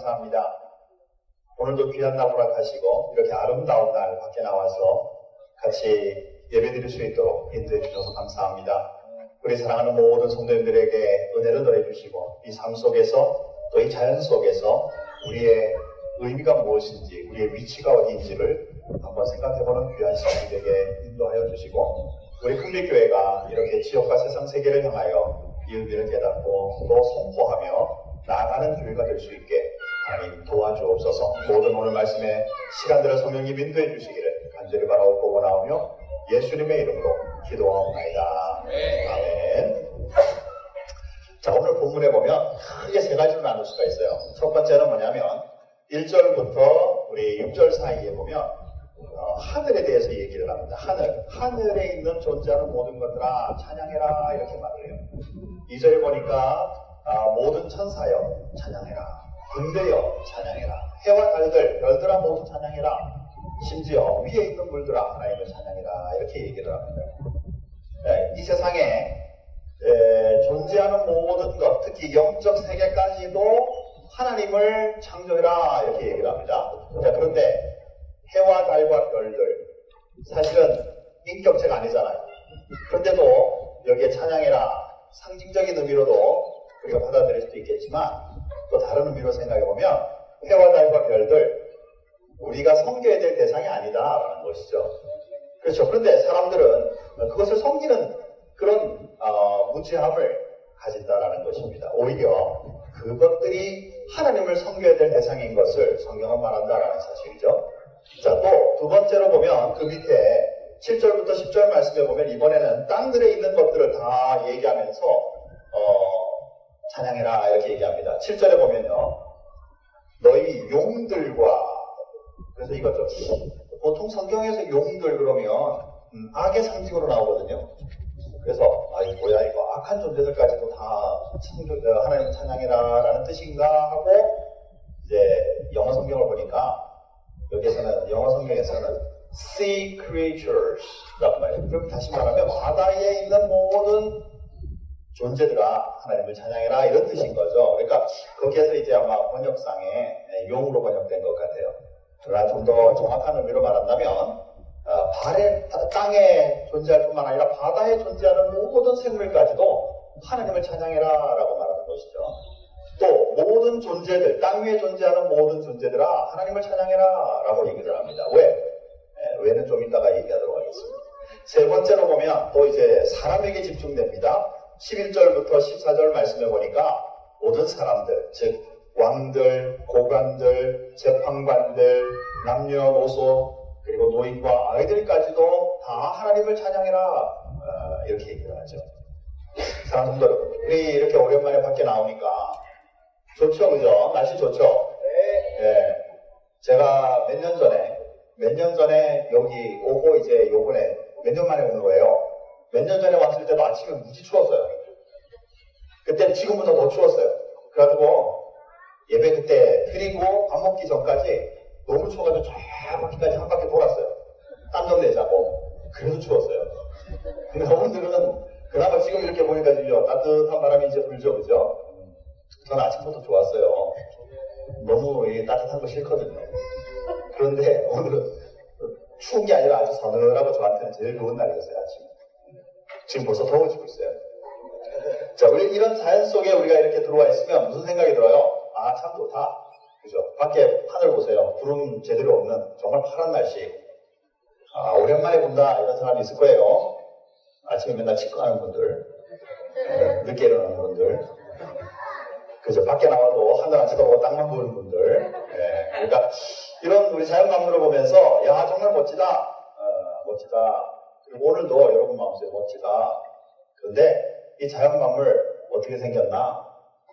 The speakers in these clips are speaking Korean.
감사합니다. 오늘도 귀한 날 허락하시고 이렇게 아름다운 날 밖에 나와서 같이 예배드릴 수 있도록 인도해 주셔서 감사합니다. 우리 사랑하는 모든 성도님들에게 은혜를 더해주시고 이 삶 속에서 또 이 자연 속에서 우리의 의미가 무엇인지 우리의 위치가 어디인지를 한번 생각해보는 귀한 시간이 되게 인도하여 주시고 우리 큰빛교회가 이렇게 지역과 세상 세계를 향하여 이 의미를 깨닫고 또 선포하며 나아가는 교회가 될 수 있게 하나님 도와주옵소서. 모든 오늘 말씀의 시간들을 성령님 인도해 주시기를 간절히 바라옵고 원하오며 예수님의 이름으로 기도하옵나이다. 아멘. 자, 오늘 본문에 보면 크게 세 가지로 나눌 수가 있어요. 첫 번째는 뭐냐면 1절부터 우리 6절 사이에 보면 하늘에 대해서 얘기를 합니다. 하늘에 있는 존재하는 모든 것들아 찬양해라 이렇게 말을 해요. 2절에 보니까 모든 천사여 찬양해라, 군대여 찬양해라, 해와 달들 별들아 모두 찬양해라, 심지어 위에 있는 물들아 하나님을 찬양해라 이렇게 얘기를 합니다. 이 세상에 존재하는 모든 것, 특히 영적 세계까지도 하나님을 창조해라 이렇게 얘기를 합니다. 자, 그런데 해와 달과 별들 사실은 인격체가 아니잖아요. 그런데도 여기에 찬양해라 상징적인 의미로도 우리가 받아들일 수도 있겠지만 또 다른 의미로 생각해보면 해와 달과 별들 우리가 섬겨야 될 대상이 아니다라는 것이죠. 그렇죠. 그런데 사람들은 그것을 섬기는 그런 무지함을 가진다라는 것입니다. 오히려 그것들이 하나님을 섬겨야 될 대상인 것을 성경은 말한다라는 사실이죠. 자, 또 두 번째로 보면 그 밑에 7절부터 10절 말씀에 보면 이번에는 땅들에 있는 것들을 다 얘기하면서 찬양해라 이렇게 얘기합니다. 7절에 보면요. 너희 용들과 그래서 이것도 보통 성경에서 용들 그러면 악의 상징으로 나오거든요. 그래서 이거 뭐야 이거 악한 존재들까지도 다 하나님 찬양해라 라는 뜻인가 하고 이제 영어 성경을 보니까 여기에서는 영어 성경에서는 sea creatures 라고 말해요. 그럼 다시 말하면 바다에 있는 모든 존재들아 하나님을 찬양해라 이런 뜻인 거죠. 그러니까 거기에서 이제 아마 번역상에 용으로 번역된 것 같아요. 그러나 좀 더 정확한 의미로 말한다면 땅에 존재할 뿐만 아니라 바다에 존재하는 모든 생물까지도 하나님을 찬양해라 라고 말하는 것이죠. 또 모든 존재들, 땅 위에 존재하는 모든 존재들아 하나님을 찬양해라 라고 얘기를 합니다. 왜? 왜는 좀 이따가 얘기하도록 하겠습니다. 세 번째로 보면 또 이제 사람에게 집중됩니다. 11절부터 14절 말씀해 보니까 모든 사람들, 즉 왕들, 고관들, 재판관들, 남녀노소 그리고 노인과 아이들까지도 다 하나님을 찬양해라 이렇게 얘기를 하죠. 사랑하는 성도 여러분, 우리 이렇게 오랜만에 밖에 나오니까 좋죠, 그죠? 날씨 좋죠? 네. 제가 몇 년 전에 여기 오고 이제 요번에 몇 년 만에 오는 거예요. 몇 년 전에 왔을 때도 아침에 무지 추웠어요. 그때는 지금보다 더 추웠어요. 그래가지고 예배 그때 드리고 밥 먹기 전까지 너무 추워가지고 쫙 바퀴까지 한 바퀴 돌았어요. 땀 좀 내자고. 그래도 추웠어요. 근데 오늘은 그나마 지금 이렇게 보니까 따뜻한 바람이 이제 불죠, 그죠? 저는 아침부터 좋았어요. 너무 따뜻한 거 싫거든요. 그런데 오늘은 추운 게 아니라 아주 서늘하고 저한테는 제일 좋은 날이었어요, 아침. 지금 벌써 더워지고 있어요. 자, 우리 이런 자연 속에 우리가 이렇게 들어와 있으면 무슨 생각이 들어요? 아, 참 좋다. 그죠? 밖에 하늘 보세요. 구름 제대로 없는 정말 파란 날씨. 아, 오랜만에 본다 이런 사람이 있을 거예요. 아침에 맨날 치과하는 분들, 늦게 일어나는 분들, 그죠? 밖에 나와도 하늘 안 쳐다보고 땅만 보는 분들. 네. 그러니까 이런 우리 자연 만물을 보면서 야 정말 멋지다, 멋지다. 그리고 오늘도 여러분 마음속에 멋지다. 그런데 이 자연 만물 어떻게 생겼나?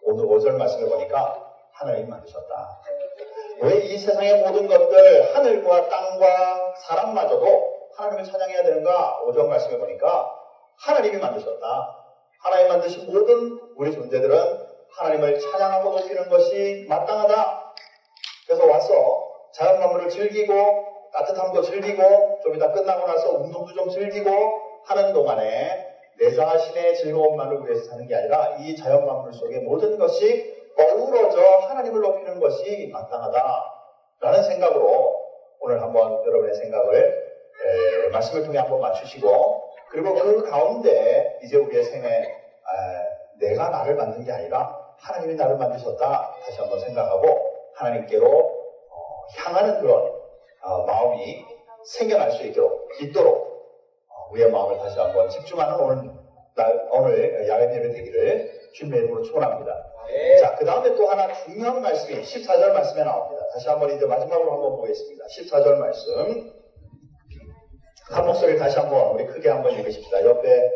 오늘 5절 말씀을 보니까 하나님 만드셨다. 왜 이 세상의 모든 것들, 하늘과 땅과 사람마저도 하나님을 찬양해야 되는가? 5절 말씀을 보니까 하나님이 만드셨다. 하나님 만드신 모든 우리 존재들은 하나님을 찬양하고 높이는 것이 마땅하다. 그래서 와서 자연 만물을 즐기고 따뜻함도 즐기고 좀 이따 끝나고 나서 운동도 좀 즐기고 하는 동안에 내 자신의 즐거움만을 위해서 사는 게 아니라 이 자연 만물 속의 모든 것이 어우러져 하나님을 높이는 것이 마땅하다라는 생각으로 오늘 한번 여러분의 생각을 말씀을 통해 한번 맞추시고, 그리고 그 가운데 이제 우리의 생에 내가 나를 만든 게 아니라 하나님이 나를 만드셨다 다시 한번 생각하고 하나님께로 향하는 그런 마음이 생겨날 수 있도록 우리의 마음을 다시 한번 집중하는 오늘 야간 예배 되기를 주님의 이름으로 축원합니다. 자, 그 다음에 또 하나 중요한 말씀이 14절 말씀에 나옵니다. 다시 한번 이제 마지막으로 한번 보겠습니다. 14절 말씀. 한 목소리 다시 한번 우리 크게 한번 읽으십시다. 옆에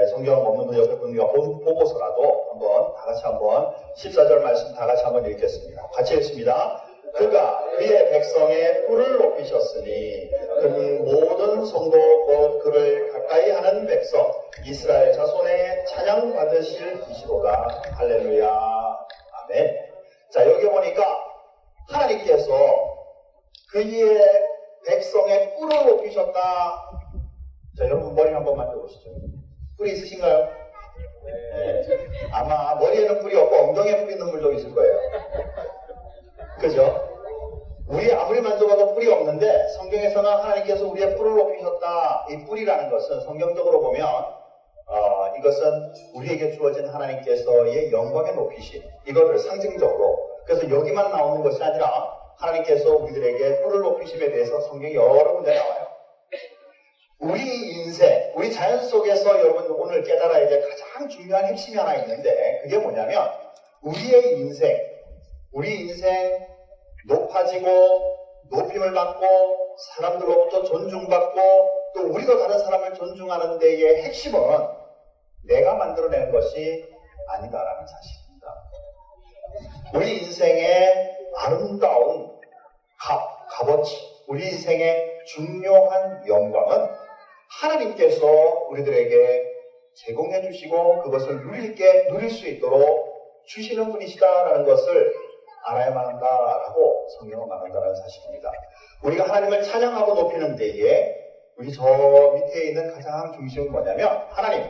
성경 없는 분 옆에 분과 보고서라도 한번 다 같이 한번 14절 말씀 다 같이 한번 읽겠습니다. 같이 읽습니다. 그가 그의 백성의 뿔을 높이셨으니 그는 모든 성도 곧 그를 가까이 하는 백성 이스라엘 자손의 찬양 받으실 이시로다. 할렐루야. 아멘. 자, 여기 보니까 하나님께서 그의 백성의 뿔을 높이셨다. 자, 여러분 머리 한번 만져보시죠. 뿔이 있으신가요? 네. 아마 머리에는 뿔이 없고 엉덩이에 뿔 있는 분도 있을 거예요. 그죠? 우리 아무리 만져봐도 뿔이 없는데 성경에서는 하나님께서 우리의 뿔을 높이셨다. 이 뿔이라는 것은 성경적으로 보면 이것은 우리에게 주어진 하나님께서의 영광의 높이심, 이거를 상징적으로, 그래서 여기만 나오는 것이 아니라 하나님께서 우리들에게 뿔을 높이심에 대해서 성경이 여러 군데 나와요. 우리 인생, 우리 자연 속에서 여러분 오늘 깨달아야 될 가장 중요한 핵심이 하나 있는데 그게 뭐냐면 우리 인생 높아지고 높임을 받고 사람들로부터 존중받고 또 우리도 다른 사람을 존중하는 데의 핵심은 내가 만들어내는 것이 아니다라는 사실입니다. 우리 인생의 아름다운 값어치, 우리 인생의 중요한 영광은 하나님께서 우리들에게 제공해 주시고 그것을 누릴 수 있도록 주시는 분이시다라는 것을 알아야만 한다라고 성경은 말한다는 사실입니다. 우리가 하나님을 찬양하고 높이는 데에 우리 저 밑에 있는 가장 중심은 뭐냐면 하나님,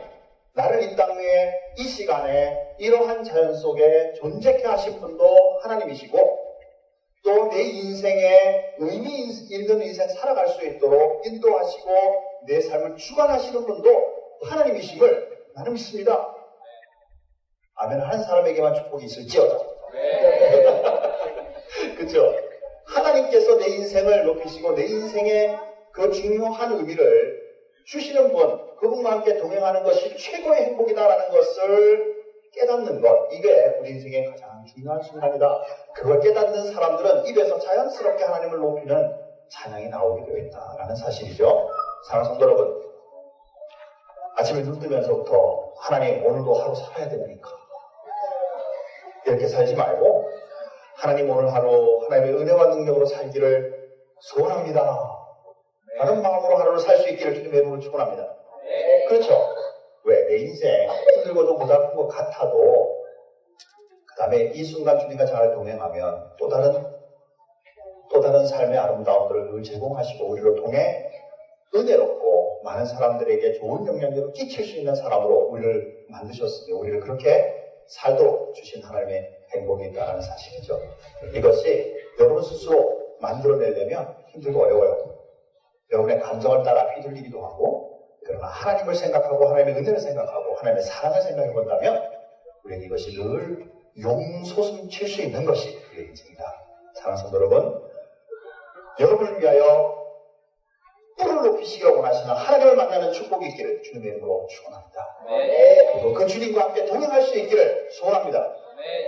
나를 이 땅 위에 이 시간에 이러한 자연 속에 존재케 하신 분도 하나님이시고 또 내 인생에 의미 있는 인생 살아갈 수 있도록 인도하시고 내 삶을 주관하시는 분도 하나님이심을 나는 믿습니다. 아멘. 한 사람에게만 축복이 있을지어다. 그렇죠? 하나님께서 내 인생을 높이시고 내 인생의 그 중요한 의미를 주시는 분, 그분과 함께 동행하는 것이 최고의 행복이다라는 것을 깨닫는 것, 이게 우리 인생의 가장 중요한 순간이다. 그걸 깨닫는 사람들은 입에서 자연스럽게 하나님을 높이는 찬양이 나오게 되어 있다라는 사실이죠. 사랑하는 성도 여러분, 아침에 눈 뜨면서부터 하나님 오늘도 하루 살아야 됩니까? 이렇게 살지 말고 하나님 오늘 하루 하나님의 은혜와 능력으로 살기를 소원합니다. 다른 마음으로 하루를 살 수 있기를 주님의 이름으로 축원합니다. 그렇죠? 왜? 내 인생 힘들고 좀 고달픈 것 같아도 그 다음에 이 순간 주님과 잘 동행하면 또 다른 삶의 아름다움들을 늘 제공하시고 우리로 통해 은혜롭고 많은 사람들에게 좋은 영향력을 끼칠 수 있는 사람으로 우리를 만드셨으니 우리를 그렇게 살도록 주신 하나님의 행복이 있다는 사실이죠. 이것이 여러분 스스로 만들어내려면 힘들고 어려워요. 여러분의 감정을 따라 휘둘리기도 하고, 그러나 하나님을 생각하고 하나님의 은혜를 생각하고 하나님의 사랑을 생각해 본다면 우리는 이것이 늘 용솟음 칠 수 있는 것이 우리의 인생이다. 사랑하는 성도 여러분, 여러분을 위하여 뿔을 높이시기를 원하시는 하나님을 만나는 축복이 있기를 주님의 이름으로 축원합니다. 그리고 그 주님과 함께 동행할 수 있기를 소원합니다.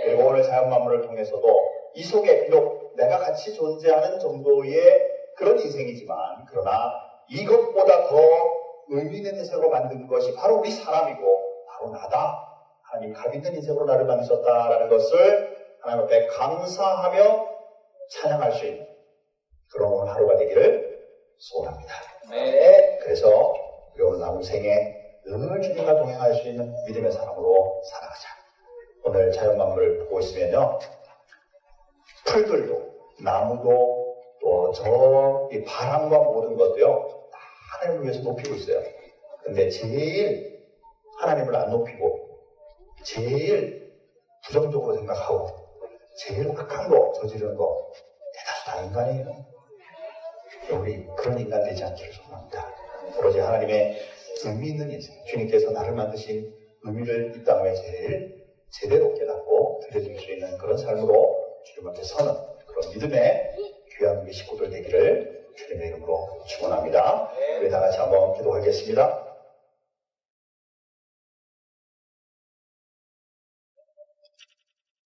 그리고 오늘 자연 만물을 통해서도 이 속에 비록 내가 같이 존재하는 정도의 그런 인생이지만 그러나 이것보다 더 의미 있는 인생으로 만든 것이 바로 우리 사람이고 바로 나다. 하나님 값 있는 인생으로 나를 만드셨다라는 것을 하나님 앞에 감사하며 찬양할 수 있는 그런 오늘 하루가 되기를 소원합니다. 그래서 우리 오늘 남은 생에 늘 주님과 동행할 수 있는 믿음의 사람으로 살아가자. 오늘 자연 만물을 보고 있으면요, 풀들도 나무도 또 저 이 바람과 모든 것도요 다 하나님을 위해서 높이고 있어요. 근데 제일 하나님을 안 높이고 제일 부정적으로 생각하고 제일 악한 거 저지르는 거 대다수 다 인간이에요. 우리 그런 인간 되지 않기를 소망합니다. 오로지 하나님의 의미 있는 인생, 주님께서 나를 만드신 의미를 이 땅에 제일 제대로 깨닫고 들려줄 수 있는 그런 삶으로 주님 앞에 서는 그런 믿음의 귀한 우리 식구들 되기를 주님의 이름으로 축원합니다. 우리 다 같이 한번 기도하겠습니다.